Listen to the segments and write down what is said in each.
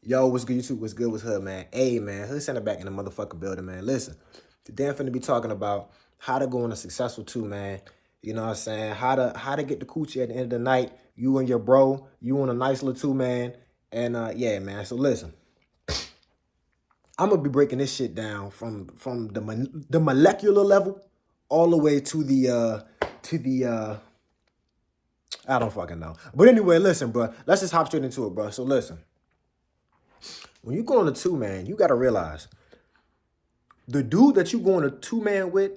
Yo, what's good, YouTube? What's good? What's hood, man? Hey, man, Hood Center back in the motherfucking building, man. Listen, today I'm finna be talking about how to go on a successful two, man. You know what I'm saying? How to get the coochie at the end of the night. You and your bro, you on a nice little two, man. And yeah, man. So listen, I'm gonna be breaking this shit down from the molecular level all the way to the I don't fucking know. But anyway, listen, bro. Let's just hop straight into it, bro. So listen, when you go on a two, man, you gotta realize the dude that you going a two-man with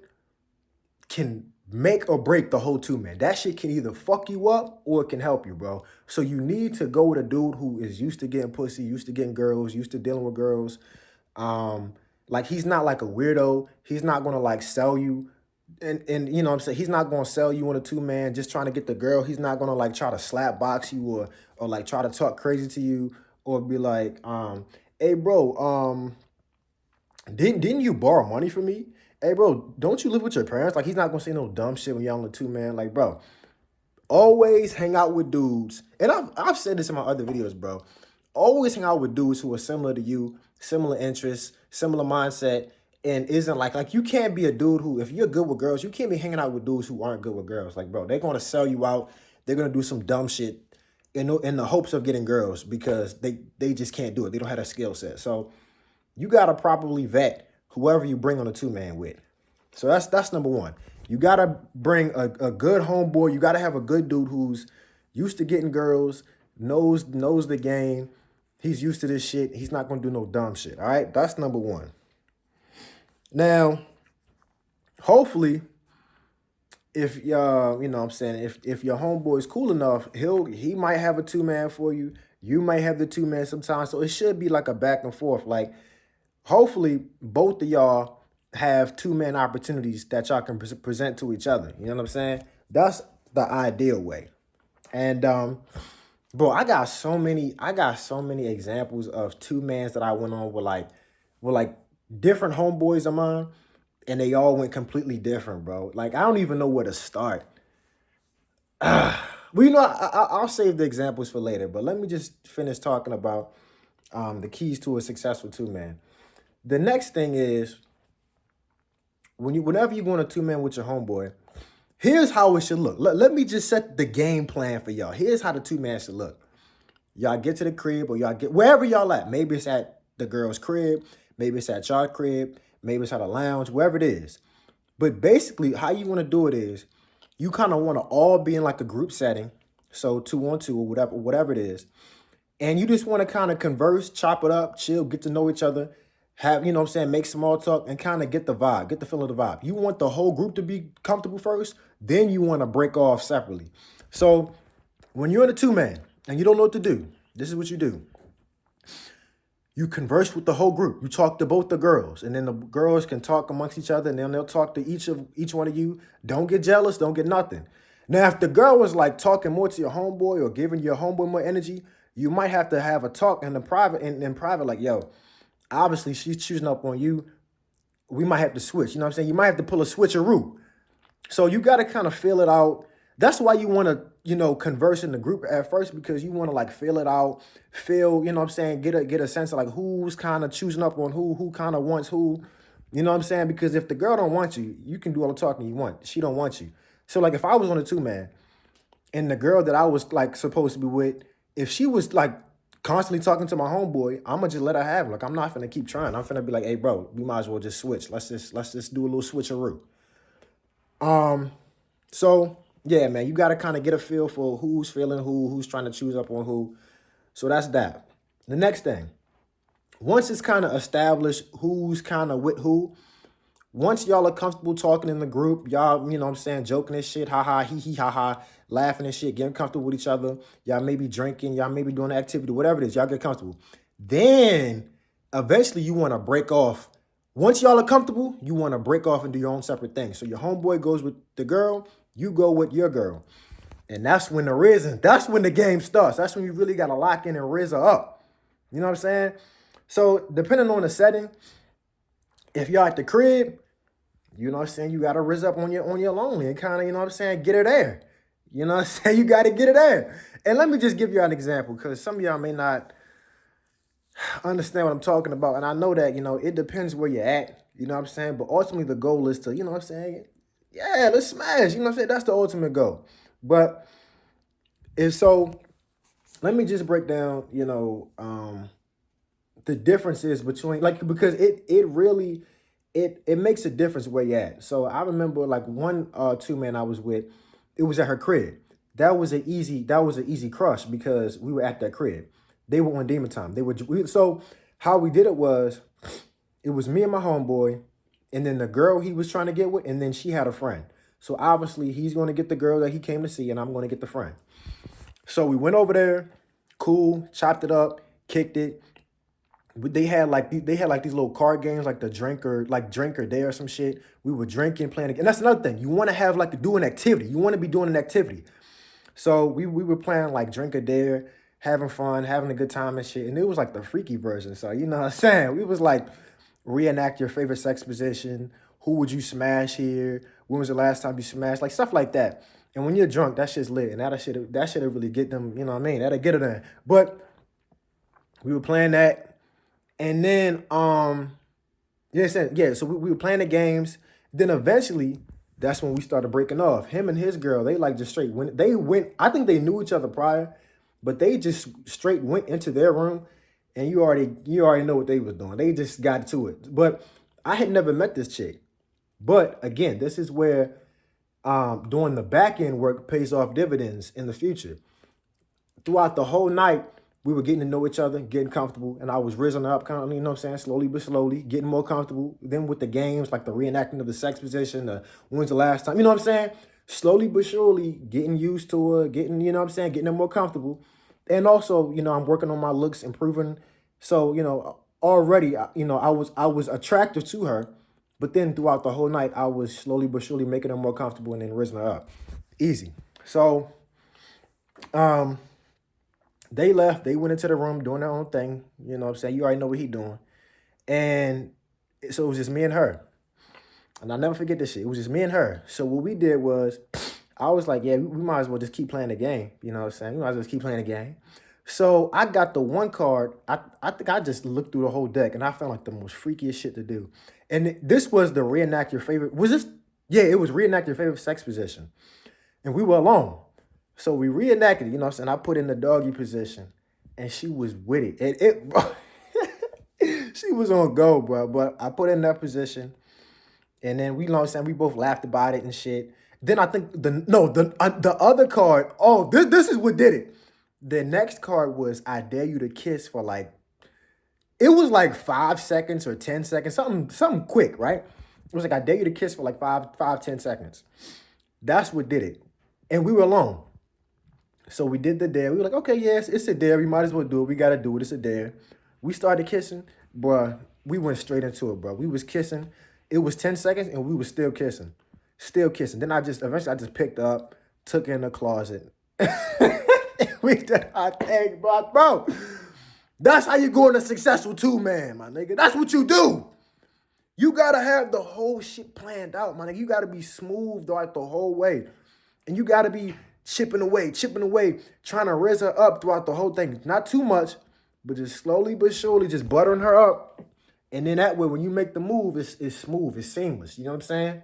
can make or break the whole two-man. That shit can either fuck you up or it can help you, bro. So you need to go with a dude who is used to getting pussy, used to getting girls, used to dealing with girls. Like he's not like a weirdo. He's not gonna like sell you. And you know what I'm saying? He's not gonna sell you on a two-man just trying to get the girl. He's not gonna like try to slap box you or like try to talk crazy to you or be like, hey bro, didn't you borrow money from me? Hey, bro, don't you live with your parents? Like, he's not gonna say no dumb shit when y'all on the two, man. Like, bro, always hang out with dudes. And I've said this in my other videos, bro. Always hang out with dudes who are similar to you, similar interests, similar mindset, and isn't like you can't be a dude who, if you're good with girls, you can't be hanging out with dudes who aren't good with girls. Like, bro, they're gonna sell you out. They're gonna do some dumb shit in the hopes of getting girls because they just can't do it. They don't have a skill set. So you gotta properly vet whoever you bring on a two-man with. So that's number one. You gotta bring a good homeboy. You gotta have a good dude who's used to getting girls, knows the game. He's used to this shit. He's not gonna do no dumb shit. All right, that's number one. Now, hopefully, if you know what I'm saying, if your homeboy is cool enough, he might have a two-man for you. You might have the two-man sometimes. So it should be like a back and forth. Like, hopefully both of y'all have two-man opportunities that y'all can present to each other. You know what I'm saying? That's the ideal way. And bro, I got so many examples of two-mans that I went on with like different homeboys of mine, and they all went completely different, bro. Like, I don't even know where to start. Well, I'll save the examples for later, but let me just finish talking about the keys to a successful two-man. The next thing is whenever you go on a two-man with your homeboy, here's how it should look. Let me just set the game plan for y'all. Here's how the two-man should look. Y'all get to the crib or y'all get wherever y'all at. Maybe it's at the girl's crib. Maybe it's at y'all crib. Maybe it's at a lounge, wherever it is. But basically, how you want to do it is you kind of want to all be in like a group setting. So 2-on-2 or whatever it is. And you just want to kind of converse, chop it up, chill, get to know each other, have, you know what I'm saying, make small talk and kind of get the vibe, get the feel of the vibe. You want the whole group to be comfortable first, then you want to break off separately. So when you're in a two-man and you don't know what to do, this is what you do. You converse with the whole group. You talk to both the girls, and then the girls can talk amongst each other, and then they'll talk to each one of you. Don't get jealous. Don't get nothing. Now, if the girl was like talking more to your homeboy or giving your homeboy more energy, you might have to have a talk in private, like, yo, obviously she's choosing up on you. We might have to switch. You know what I'm saying? You might have to pull a switcheroo. So you got to kind of feel it out. That's why you want to, converse in the group at first, because you want to like feel it out, you know what I'm saying, get a sense of like who's kind of choosing up on who kind of wants who, you know what I'm saying? Because if the girl don't want you, you can do all the talking you want. She don't want you. So like if I was on a two-man and the girl that I was like supposed to be with, if she was like constantly talking to my homeboy, I'm gonna just let her have it. Like, I'm not gonna keep trying. I'm gonna be like, hey bro, we might as well just switch. Let's just do a little switcheroo. So yeah, man, you gotta kind of get a feel for who's feeling who's trying to choose up on who. So that's that. The next thing, once it's kind of established who's kind of with who, once y'all are comfortable talking in the group, y'all, you know what I'm saying, joking and shit, ha ha, hee hee, ha ha, laughing and shit, getting comfortable with each other. Y'all may be drinking, y'all may be doing an activity, whatever it is, y'all get comfortable. Then eventually you want to break off. Once y'all are comfortable, you want to break off and do your own separate thing. So your homeboy goes with the girl, you go with your girl. And that's when that's when the game starts. That's when you really got to lock in and riz her up. You know what I'm saying? So depending on the setting, if y'all at the crib, you know what I'm saying, you got to riz up on your lonely and kind of, you know what I'm saying, get her there. You know what I'm saying? You got to get it there. And let me just give you an example, because some of y'all may not understand what I'm talking about. And I know that, it depends where you're at, you know what I'm saying? But ultimately the goal is to, you know what I'm saying? Yeah, let's smash, you know what I'm saying? That's the ultimate goal. But if so, let me just break down, the differences between like because it really it makes a difference where you're at. So I remember like one two man I was with, it was at her crib. That was an easy crush because we were at that crib. They were on demon time. So how we did it was me and my homeboy, and then the girl he was trying to get with, and then she had a friend. So obviously he's going to get the girl that he came to see, and I'm going to get the friend. So we went over there, cool, chopped it up, kicked it. They had like these little card games like the drink or dare or some shit. We were drinking, playing, and that's another thing. You want to have like do an activity. You want to be doing an activity. So we were playing like drink or dare, having fun, having a good time and shit. And it was like the freaky version. So you know what I'm saying? We was like reenact your favorite sex position. Who would you smash here? When was the last time you smashed? Like stuff like that. And when you're drunk, that shit's lit. And that shit really get them, you know what I mean? That'll get it in. But we were playing that. And then, so we were playing the games. Then eventually, that's when we started breaking off. Him and his girl, they like just straight went. I think they knew each other prior, but they just straight went into their room, and you already know what they was doing. They just got to it. But I had never met this chick. But again, this is where doing the back end work pays off dividends in the future. Throughout the whole night, we were getting to know each other, getting comfortable, and I was rising up, kind of, you know what I'm saying, slowly but slowly, getting more comfortable. Then with the games, like the reenacting of the sex position, when's the last time, you know what I'm saying? Slowly but surely, getting used to her, getting, you know what I'm saying, getting her more comfortable. And also, I'm working on my looks, improving. So, already, I was attractive to her, but then throughout the whole night, I was slowly but surely making her more comfortable and then rising her up. Easy. So, they left. They went into the room doing their own thing. You know what I'm saying? You already know what he doing. And so it was just me and her. And I'll never forget this shit. It was just me and her. So what we did was, I was like, yeah, we might as well just keep playing the game. You know what I'm saying? We might as well just keep playing the game. So I got the one card. I think I just looked through the whole deck, and I found like the most freakiest shit to do. And this was the reenact your favorite. Was this? Yeah, it was reenact your favorite sex position. And we were alone. So we reenacted, you know what I'm saying? I put in the doggy position, and she was with it. And bro, she was on go, bro. But I put in that position, and then you know what I'm saying? We both laughed about it and shit. Then I think the other card. Oh, this is what did it. The next card was I dare you to kiss for like, it was like 5 seconds or 10 seconds, something quick, right? It was like I dare you to kiss for like 10 seconds. That's what did it, and we were alone. So we did the dare. We were like, okay, yes, it's a dare. We might as well do it. We got to do it. It's a dare. We started kissing. Bruh, we went straight into it, bro. We was kissing. It was 10 seconds, and we was still kissing. Still kissing. Then eventually I just picked up, took her in the closet. We did our thing, bro. That's how you go in a successful two-man, my nigga. That's what you do. You got to have the whole shit planned out, my nigga. You got to be smooth throughout the whole way. And you got to be chipping away, trying to raise her up throughout the whole thing. Not too much, but just slowly but surely, just buttering her up. And then that way, when you make the move, it's smooth, it's seamless. You know what I'm saying?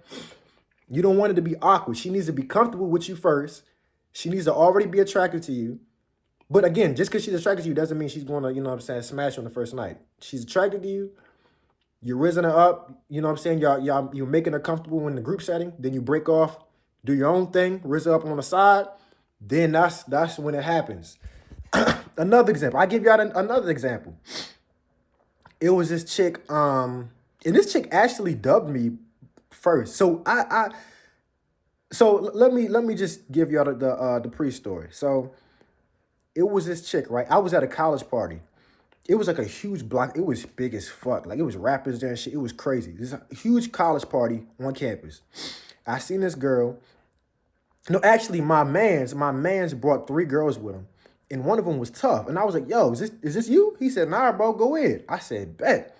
You don't want it to be awkward. She needs to be comfortable with you first. She needs to already be attracted to you. But again, just because she's attracted to you doesn't mean she's going to, you know what I'm saying, smash you on the first night. She's attracted to you. You're raising her up. You know what I'm saying? You're making her comfortable in the group setting. Then you break off. Do your own thing, raise her up on the side, then that's when it happens. Another example. I give y'all another example. It was this chick, and this chick actually dubbed me first. So let me just give y'all the pre-story. So it was this chick, right? I was at a college party. It was like a huge block. It was big as fuck. Like it was rappers there and shit. It was crazy. This is a huge college party on campus. I seen this girl. No, actually, my man's brought 3 girls with him, and one of them was tough. And I was like, "Yo, is this you?" He said, "Nah, bro, go ahead." I said, "Bet."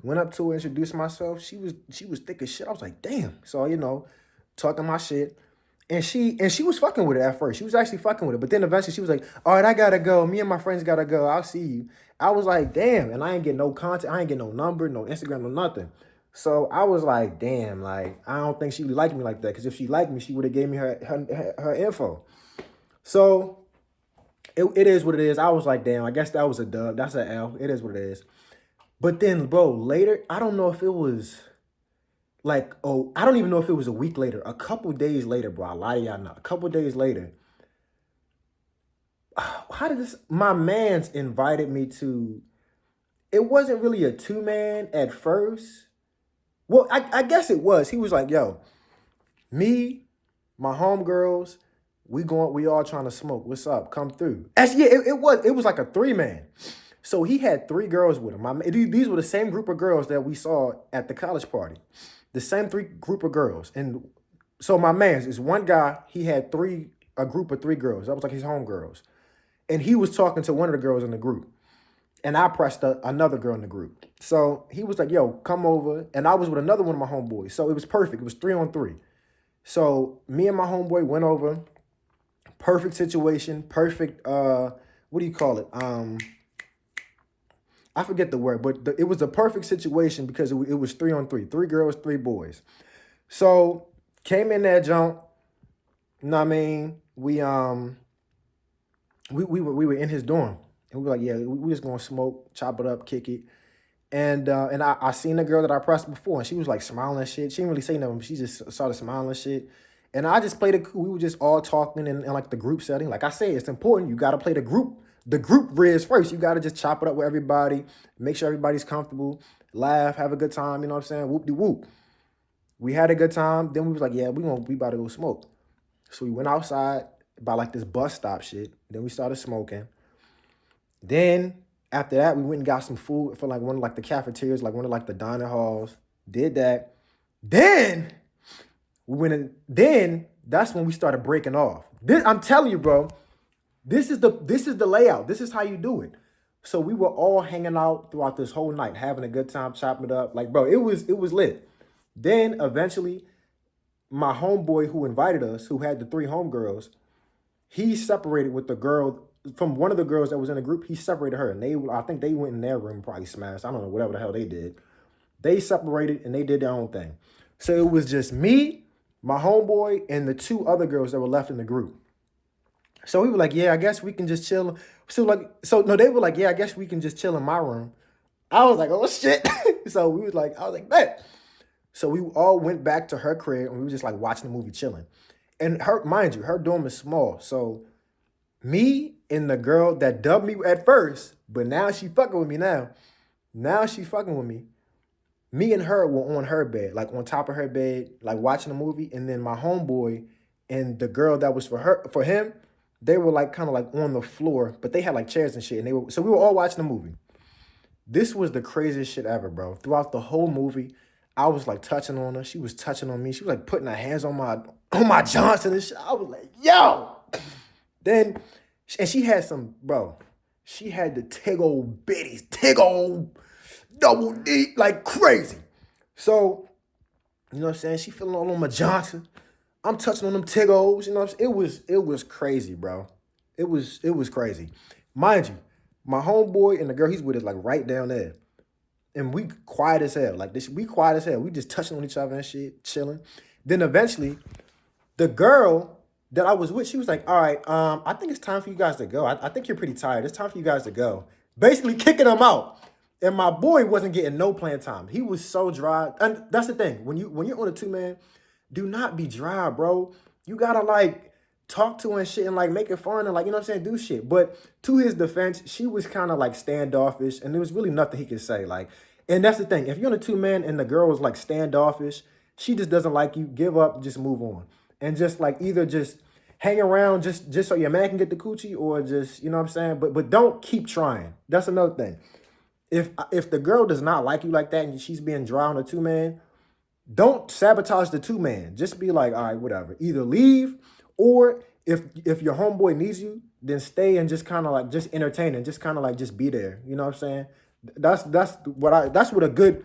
Went up to her, introduced myself. She was thick as shit. I was like, "Damn." So talking my shit, And she was fucking with it at first. She was actually fucking with it. But then eventually she was like, all right, I gotta go. Me and my friends gotta go. I'll see you. I was like, damn. And I ain't get no contact. I ain't get no number, no Instagram, no nothing. So I was like, damn, like, I don't think she really liked me like that. Because if she liked me, she would have gave me her info. So it is what it is. I was like, damn, I guess that was a dub. That's an L. It is what it is. But then, bro, later, I don't know if it was like, oh, I don't even know if it was a week later, a couple days later, bro. I lie to y'all now. A couple days later, how did this? My man's invited me to. It wasn't really a two-man at first. Well, I guess it was. He was like, yo, me, my homegirls, we all trying to smoke. What's up? Come through. Actually, yeah, it was like a three-man. So he had three girls with him. These were the same group of girls that we saw at the college party. The same group of girls. And so my man's is one guy, he had a group of three girls. That was like his homegirls. And he was talking to one of the girls in the group. And I pressed another girl in the group. So he was like, yo, come over. And I was with another one of my homeboys. So it was perfect. It was 3-on-3. So me and my homeboy went over. Perfect situation. Perfect, what do you call it? I forget the word, but it was a perfect situation because it was 3-on-3. 3 girls, 3 boys. So came in that junk. You know what I mean? We were in his dorm. And we were like, yeah, we just gonna smoke, chop it up, kick it. And I seen the girl that I pressed before, and she was like smiling and shit. She didn't really say nothing, but she just started smiling and shit. And I just played it cool. We were just all talking in like the group setting. Like I say, it's important. You gotta play the group riz first. You gotta just chop it up with everybody, make sure everybody's comfortable, laugh, have a good time, you know what I'm saying? Whoop-de-whoop. We had a good time. Then we was like, yeah, we about to go smoke. So we went outside by like this bus stop shit. Then we started smoking. Then after that, we went and got some food for like one of like the cafeterias, like one of like the dining halls. Did that. Then then that's when we started breaking off. I'm telling you, bro, this is the layout. This is how you do it. So we were all hanging out throughout this whole night, having a good time, chopping it up. Like, bro, it was lit. Then eventually, my homeboy who invited us, who had the 3 homegirls, he separated with the girl from one of the girls that was in the group. He separated her, and I think they went in their room, probably smashed. I don't know, whatever the hell they did. They separated and they did their own thing. So it was just me, my homeboy, and the 2 other girls that were left in the group. So we were like, yeah, I guess we can just chill. They were like, yeah, I guess we can just chill in my room. I was like, oh shit. I was like, bet. So we all went back to her crib and we were just like watching the movie, chilling. And mind you, her dorm is small. So me and the girl that dubbed me at first, but now she fucking with me now. Now she fucking with me. Me and her were on her bed, like on top of her bed, like watching a movie. And then my homeboy and the girl that was for him, they were like kind of like on the floor, but they had like chairs and shit. So we were all watching the movie. This was the craziest shit ever, bro. Throughout the whole movie, I was like touching on her. She was touching on me. She was like putting her hands on my Johnson and shit. I was like, yo. And she had some, bro. She had the tig old bitties, tig old double D, like crazy. So, you know what I'm saying? She feeling all on my Johnson. I'm touching on them tigos, you know what I'm saying? It was crazy, bro. It was crazy. Mind you, my homeboy and the girl he's with is like right down there. And we quiet as hell. Like this, we quiet as hell. We just touching on each other and shit, chilling. Then eventually, the girl that I was with, she was like, all right, I think it's time for you guys to go. I think you're pretty tired. It's time for you guys to go. Basically kicking them out. And my boy wasn't getting no playing time. He was so dry. And that's the thing. When you're on a 2-man, do not be dry, bro. You gotta like talk to her and shit and like make it fun and like, you know what I'm saying, do shit. But to his defense, she was kind of like standoffish and there was really nothing he could say. Like, and that's the thing. If you're on a 2-man and the girl was like standoffish, she just doesn't like you, give up, just move on. And just like either just hang around just so your man can get the coochie or just, you know what I'm saying? But don't keep trying. That's another thing. If the girl does not like you like that and she's being dry on a 2-man, don't sabotage the 2-man. Just be like, all right, whatever. Either leave or if your homeboy needs you, then stay and just kind of like just entertain and just kind of like just be there. You know what I'm saying? That's what a good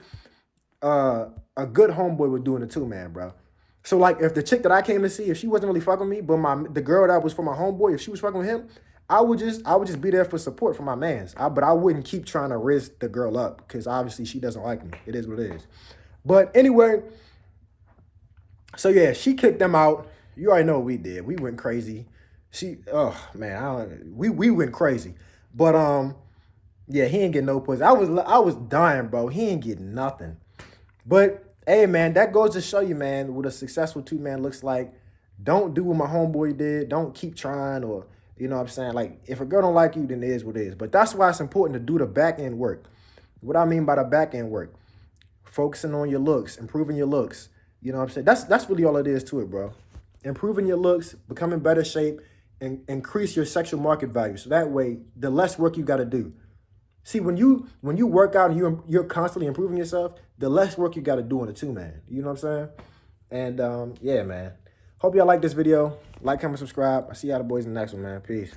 homeboy would do in a 2-man, bro. So like if the chick that I came to see, if she wasn't really fucking with me, but the girl that was for my homeboy, if she was fucking with him, I would just be there for support for my mans. But I wouldn't keep trying to risk the girl up because obviously she doesn't like me. It is what it is. But anyway, so yeah, she kicked them out. You already know what we did. We went crazy. Oh man, we went crazy. But yeah, he ain't getting no pussy. I was dying, bro. He ain't getting nothing. But hey, man, that goes to show you, man, what a successful two-man looks like. Don't do what my homeboy did. Don't keep trying, or, you know what I'm saying? Like, if a girl don't like you, then it is what it is. But that's why it's important to do the back-end work. What I mean by the back-end work, focusing on your looks, improving your looks. You know what I'm saying? That's really all it is to it, bro. Improving your looks, becoming better shape, and increase your sexual market value. So that way, the less work you got to do. See, when you work out and you're constantly improving yourself, the less work you got to do on a two-man. You know what I'm saying? And yeah, man. Hope y'all like this video. Like, comment, subscribe. I'll see y'all the boys in the next one, man. Peace.